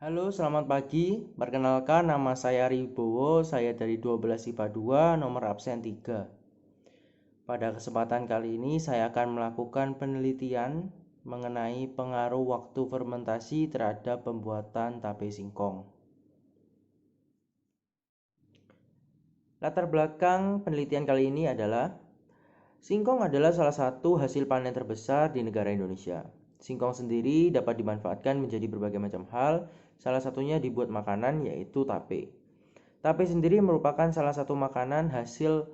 Halo, selamat pagi. Perkenalkan, nama saya Ribowo. Saya dari 12 IPA 2, nomor absen 3. Pada kesempatan kali ini, saya akan melakukan penelitian mengenai pengaruh waktu fermentasi terhadap pembuatan tape singkong. Latar belakang penelitian kali ini adalah singkong adalah salah satu hasil panen terbesar di negara Indonesia. Singkong sendiri dapat dimanfaatkan menjadi berbagai macam hal, salah satunya dibuat makanan yaitu tape. Tape sendiri merupakan salah satu makanan hasil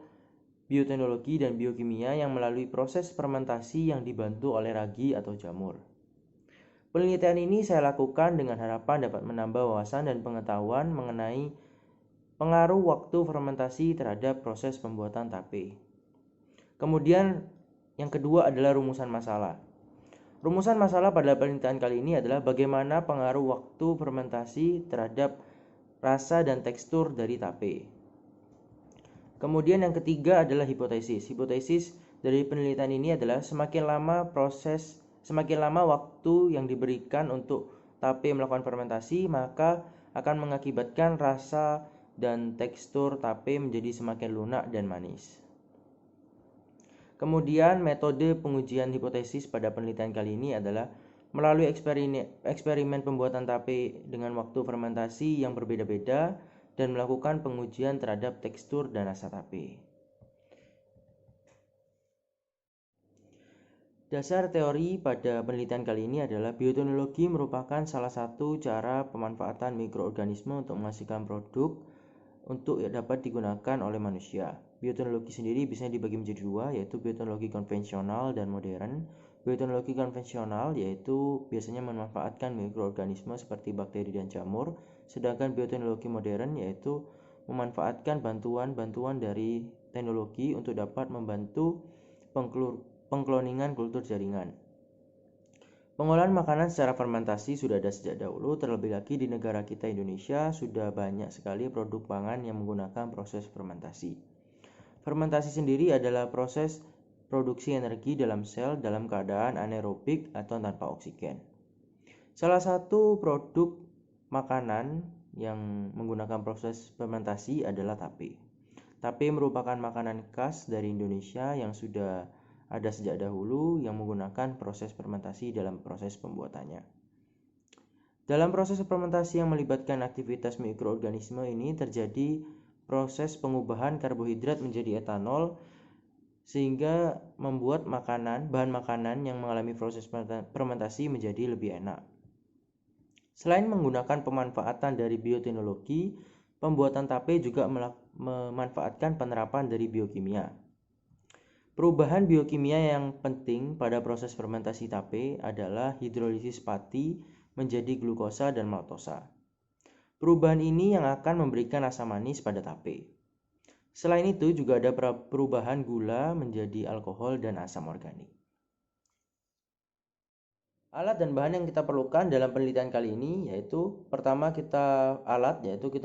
bioteknologi dan biokimia yang melalui proses fermentasi yang dibantu oleh ragi atau jamur. Penelitian ini saya lakukan dengan harapan dapat menambah wawasan dan pengetahuan mengenai pengaruh waktu fermentasi terhadap proses pembuatan tape. Kemudian yang kedua adalah rumusan masalah. Rumusan masalah pada penelitian kali ini adalah bagaimana pengaruh waktu fermentasi terhadap rasa dan tekstur dari tape. Kemudian yang ketiga adalah hipotesis. Hipotesis dari penelitian ini adalah semakin lama waktu yang diberikan untuk tape melakukan fermentasi, maka akan mengakibatkan rasa dan tekstur tape menjadi semakin lunak dan manis. Kemudian metode pengujian hipotesis pada penelitian kali ini adalah melalui eksperimen pembuatan tape dengan waktu fermentasi yang berbeda-beda dan melakukan pengujian terhadap tekstur dan rasa tape. Dasar teori pada penelitian kali ini adalah bioteknologi merupakan salah satu cara pemanfaatan mikroorganisme untuk menghasilkan produk untuk dapat digunakan oleh manusia. Bioteknologi sendiri biasanya dibagi menjadi dua, yaitu bioteknologi konvensional dan modern. Bioteknologi konvensional yaitu biasanya memanfaatkan mikroorganisme seperti bakteri dan jamur, sedangkan bioteknologi modern yaitu memanfaatkan bantuan dari teknologi untuk dapat membantu pengkloningan kultur jaringan. Pengolahan makanan secara fermentasi sudah ada sejak dahulu, terlebih lagi di negara kita Indonesia sudah banyak sekali produk pangan yang menggunakan proses fermentasi. Fermentasi sendiri adalah proses produksi energi dalam sel dalam keadaan anaerobik atau tanpa oksigen. Salah satu produk makanan yang menggunakan proses fermentasi adalah tape. Tape merupakan makanan khas dari Indonesia yang sudah ada sejak dahulu yang menggunakan proses fermentasi dalam proses pembuatannya. Dalam proses fermentasi yang melibatkan aktivitas mikroorganisme ini terjadi proses pengubahan karbohidrat menjadi etanol sehingga membuat bahan makanan yang mengalami proses fermentasi menjadi lebih enak. Selain menggunakan pemanfaatan dari bioteknologi, pembuatan tape juga memanfaatkan penerapan dari biokimia. Perubahan biokimia yang penting pada proses fermentasi tape adalah hidrolisis pati menjadi glukosa dan maltosa. Perubahan ini yang akan memberikan rasa manis pada tape. Selain itu juga ada perubahan gula menjadi alkohol dan asam organik. Alat dan bahan yang kita perlukan dalam penelitian kali ini yaitu pertama kita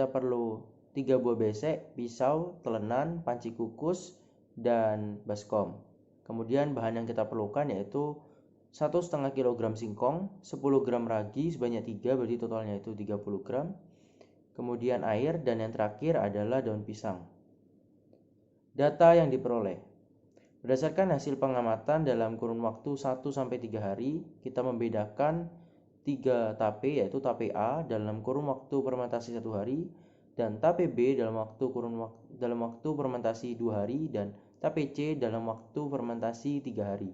perlu 3 buah besek, pisau, telenan, panci kukus, dan baskom. Kemudian bahan yang kita perlukan yaitu 1,5 kg singkong, 10 gram ragi sebanyak 3, berarti totalnya itu 30 gram. Kemudian air, dan yang terakhir adalah daun pisang. Data yang diperoleh. Berdasarkan hasil pengamatan dalam kurun waktu 1-3 hari, kita membedakan 3 tape yaitu tape A dalam kurun waktu fermentasi 1 hari dan tape B dalam waktu fermentasi 2 hari dan tape C dalam waktu fermentasi 3 hari.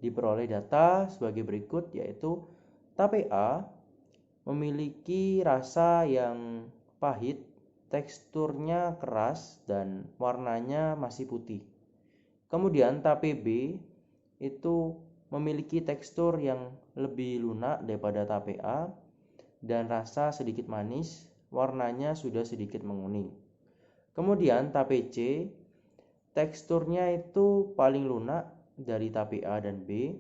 Diperoleh data sebagai berikut yaitu tape A memiliki rasa yang pahit, teksturnya keras dan warnanya masih putih. Kemudian tape B itu memiliki tekstur yang lebih lunak daripada tape A dan rasa sedikit manis, warnanya sudah sedikit menguning. Kemudian tape C teksturnya itu paling lunak dari tape A dan B,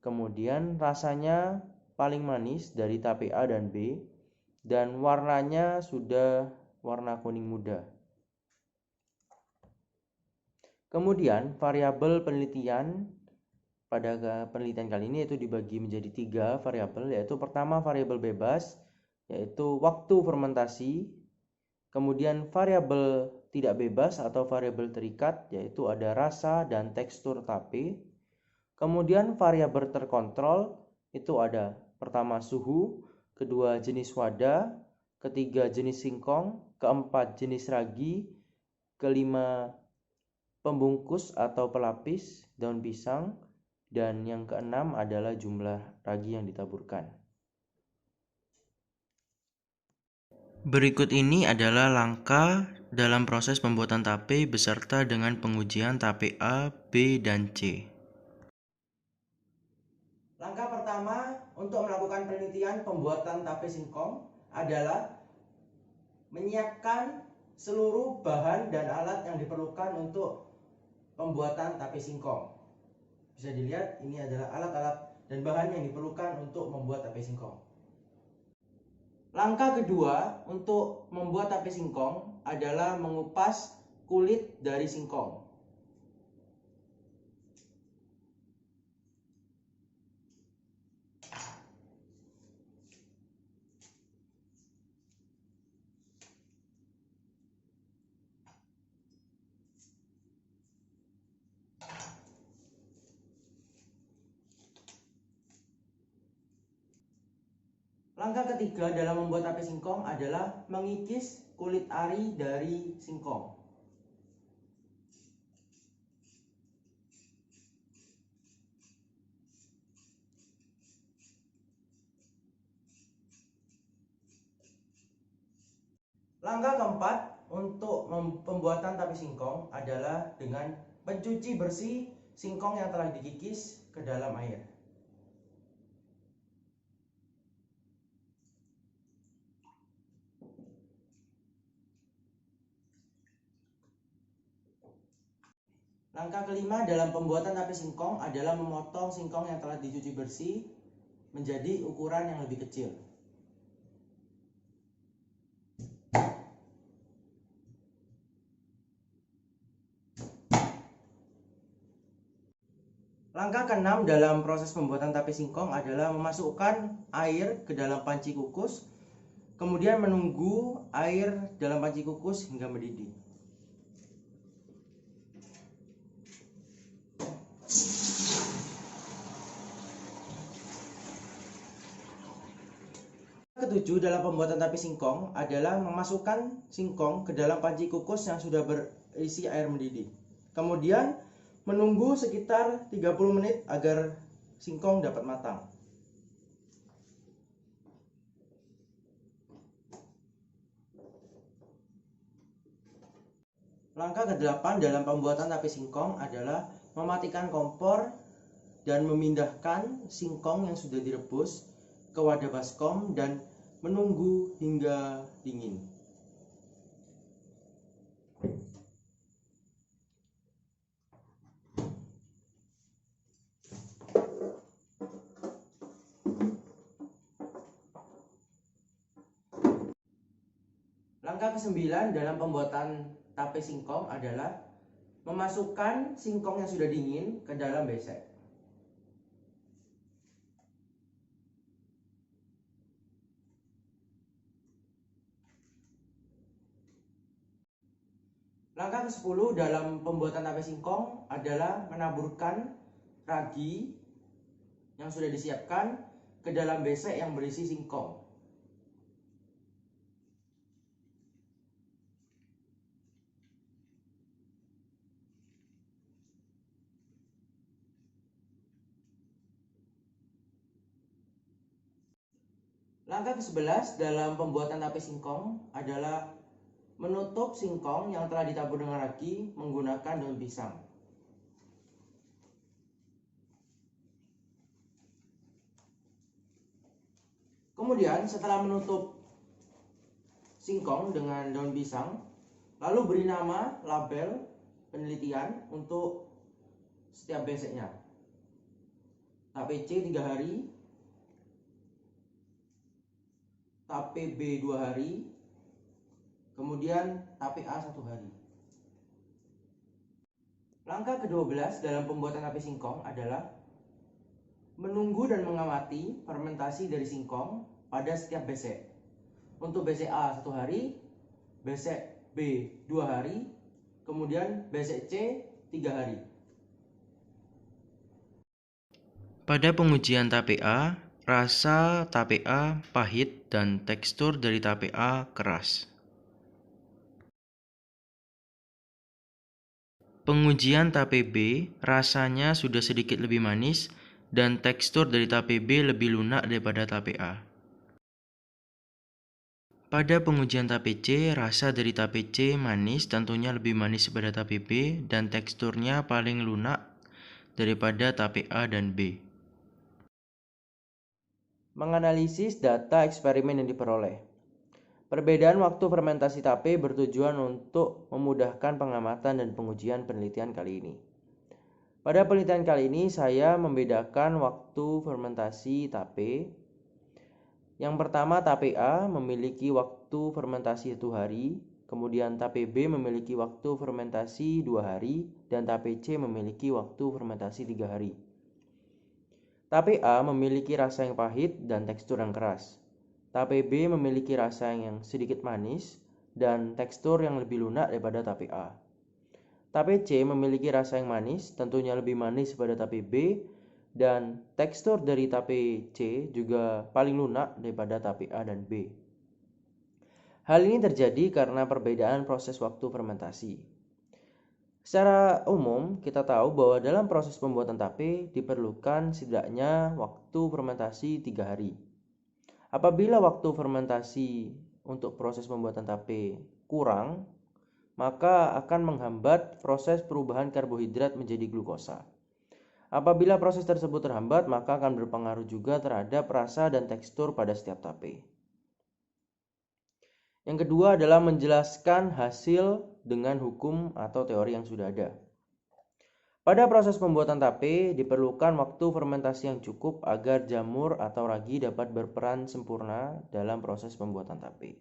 kemudian rasanya paling manis dari tape A dan B, dan warnanya sudah warna kuning muda. Kemudian variabel penelitian pada penelitian kali ini itu dibagi menjadi 3 variabel, yaitu pertama variabel bebas, yaitu waktu fermentasi, kemudian variabel tidak bebas atau variabel terikat, yaitu ada rasa dan tekstur tape. Kemudian variabel terkontrol itu ada pertama suhu, kedua jenis wadah, ketiga jenis singkong, keempat jenis ragi, kelima pembungkus atau pelapis daun pisang, dan yang keenam adalah jumlah ragi yang ditaburkan. Berikut ini adalah langkah dalam proses pembuatan tape beserta dengan pengujian tape A, B, dan C. Langkah pertama untuk melakukan penelitian pembuatan tape singkong adalah menyiapkan seluruh bahan dan alat yang diperlukan untuk pembuatan tape singkong. Bisa dilihat ini adalah alat-alat dan bahan yang diperlukan untuk membuat tape singkong. Langkah kedua untuk membuat tape singkong adalah mengupas kulit dari singkong. Langkah ketiga dalam membuat tape singkong adalah mengikis kulit ari dari singkong. Langkah keempat untuk pembuatan tape singkong adalah dengan mencuci bersih singkong yang telah dikikis ke dalam air. Langkah kelima dalam pembuatan tape singkong adalah memotong singkong yang telah dicuci bersih menjadi ukuran yang lebih kecil. Langkah keenam dalam proses pembuatan tape singkong adalah memasukkan air ke dalam panci kukus, kemudian menunggu air dalam panci kukus hingga mendidih. Ketujuh dalam pembuatan tape singkong adalah memasukkan singkong ke dalam panci kukus yang sudah berisi air mendidih. Kemudian menunggu sekitar 30 menit agar singkong dapat matang. Langkah ke-8 dalam pembuatan tape singkong adalah mematikan kompor dan memindahkan singkong yang sudah direbus ke wadah baskom dan menunggu hingga dingin. Langkah ke-9 dalam pembuatan tape singkong adalah memasukkan singkong yang sudah dingin ke dalam besek. Langkah ke-10 dalam pembuatan tape singkong adalah menaburkan ragi yang sudah disiapkan ke dalam besek yang berisi singkong. Langkah ke-11 dalam pembuatan tape singkong adalah menutup singkong yang telah ditabur dengan ragi menggunakan daun pisang. Kemudian setelah menutup singkong dengan daun pisang, lalu beri nama label penelitian untuk setiap beseknya. Tape C 3 hari, tape B 2 hari, kemudian tape A 1 hari. Langkah ke-12 dalam pembuatan tape singkong adalah menunggu dan mengamati fermentasi dari singkong pada setiap besek. Untuk BC A 1 hari, BC B 2 hari, kemudian BC C 3 hari. Pada pengujian tape A, rasa tape A pahit dan tekstur dari tape A keras. Pengujian tape B, rasanya sudah sedikit lebih manis dan tekstur dari tape B lebih lunak daripada tape A. Pada pengujian tape C, rasa dari tape C manis, tentunya lebih manis daripada tape B, dan teksturnya paling lunak daripada tape A dan B. Menganalisis data eksperimen yang diperoleh. Perbedaan waktu fermentasi tape bertujuan untuk memudahkan pengamatan dan pengujian penelitian kali ini. Pada penelitian kali ini, saya membedakan waktu fermentasi tape. Yang pertama, tape A memiliki waktu fermentasi 1 hari, kemudian tape B memiliki waktu fermentasi 2 hari, dan tape C memiliki waktu fermentasi 3 hari. Tape A memiliki rasa yang pahit dan tekstur yang keras. Tape B memiliki rasa yang sedikit manis dan tekstur yang lebih lunak daripada tape A. Tape C memiliki rasa yang manis, tentunya lebih manis daripada tape B, dan tekstur dari tape C juga paling lunak daripada tape A dan B. Hal ini terjadi karena perbedaan proses waktu fermentasi. Secara umum, kita tahu bahwa dalam proses pembuatan tape diperlukan setidaknya waktu fermentasi 3 hari. Apabila waktu fermentasi untuk proses pembuatan tape kurang, maka akan menghambat proses perubahan karbohidrat menjadi glukosa. Apabila proses tersebut terhambat, maka akan berpengaruh juga terhadap rasa dan tekstur pada setiap tape. Yang kedua adalah menjelaskan hasil dengan hukum atau teori yang sudah ada. Pada proses pembuatan tape, diperlukan waktu fermentasi yang cukup agar jamur atau ragi dapat berperan sempurna dalam proses pembuatan tape.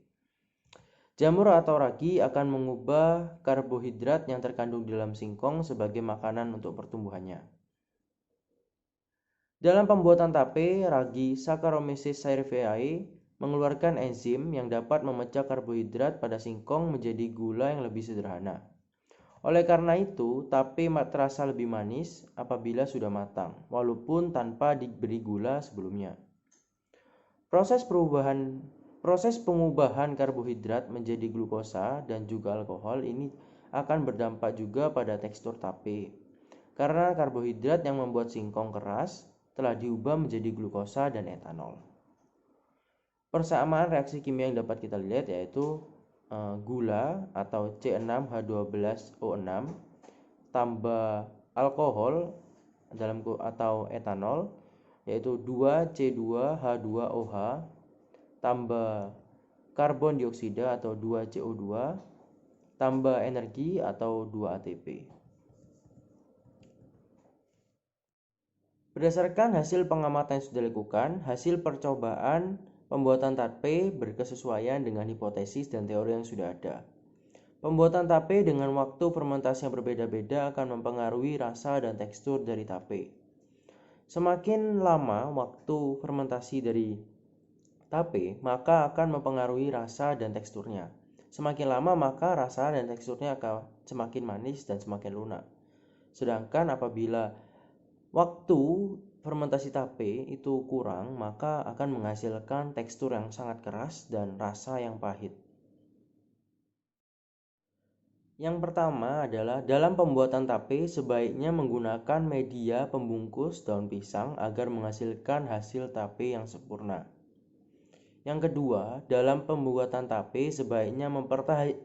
Jamur atau ragi akan mengubah karbohidrat yang terkandung di dalam singkong sebagai makanan untuk pertumbuhannya. Dalam pembuatan tape, ragi Saccharomyces cerevisiae mengeluarkan enzim yang dapat memecah karbohidrat pada singkong menjadi gula yang lebih sederhana. Oleh karena itu, tape terasa lebih manis apabila sudah matang, walaupun tanpa diberi gula sebelumnya. Proses pengubahan karbohidrat menjadi glukosa dan juga alkohol ini akan berdampak juga pada tekstur tape. Karena karbohidrat yang membuat singkong keras telah diubah menjadi glukosa dan etanol. Persamaan reaksi kimia yang dapat kita lihat yaitu gula atau C6H12O6 tambah alkohol atau etanol yaitu 2C2H2OH tambah karbon dioksida atau 2CO2 tambah energi atau 2 ATP. Berdasarkan hasil pengamatan yang sudah dilakukan, hasil percobaan pembuatan tape berkesesuaian dengan hipotesis dan teori yang sudah ada. Pembuatan tape dengan waktu fermentasi yang berbeda-beda akan mempengaruhi rasa dan tekstur dari tape. Semakin lama waktu fermentasi dari tape, maka akan mempengaruhi rasa dan teksturnya. Semakin lama maka rasa dan teksturnya akan semakin manis dan semakin lunak. Sedangkan apabila waktu fermentasi tape itu kurang, maka akan menghasilkan tekstur yang sangat keras dan rasa yang pahit. Yang pertama adalah dalam pembuatan tape sebaiknya menggunakan media pembungkus daun pisang agar menghasilkan hasil tape yang sempurna. Yang kedua, dalam pembuatan tape sebaiknya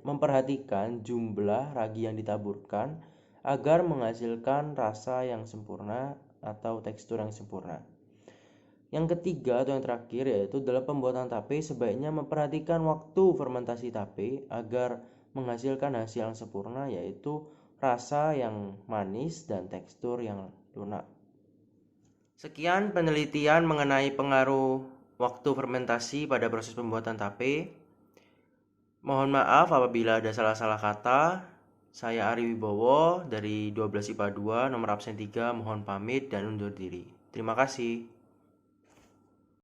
memperhatikan jumlah ragi yang ditaburkan agar menghasilkan rasa yang sempurna atau tekstur yang sempurna. Yang ketiga atau yang terakhir yaitu dalam pembuatan tape sebaiknya memperhatikan waktu fermentasi tape agar menghasilkan hasil yang sempurna yaitu rasa yang manis dan tekstur yang lunak. Sekian penelitian mengenai pengaruh waktu fermentasi pada proses pembuatan tape. Mohon maaf apabila ada salah-salah kata. Saya Ari Wibowo dari 12 IPA 2 nomor absen 3 mohon pamit dan undur diri. Terima kasih.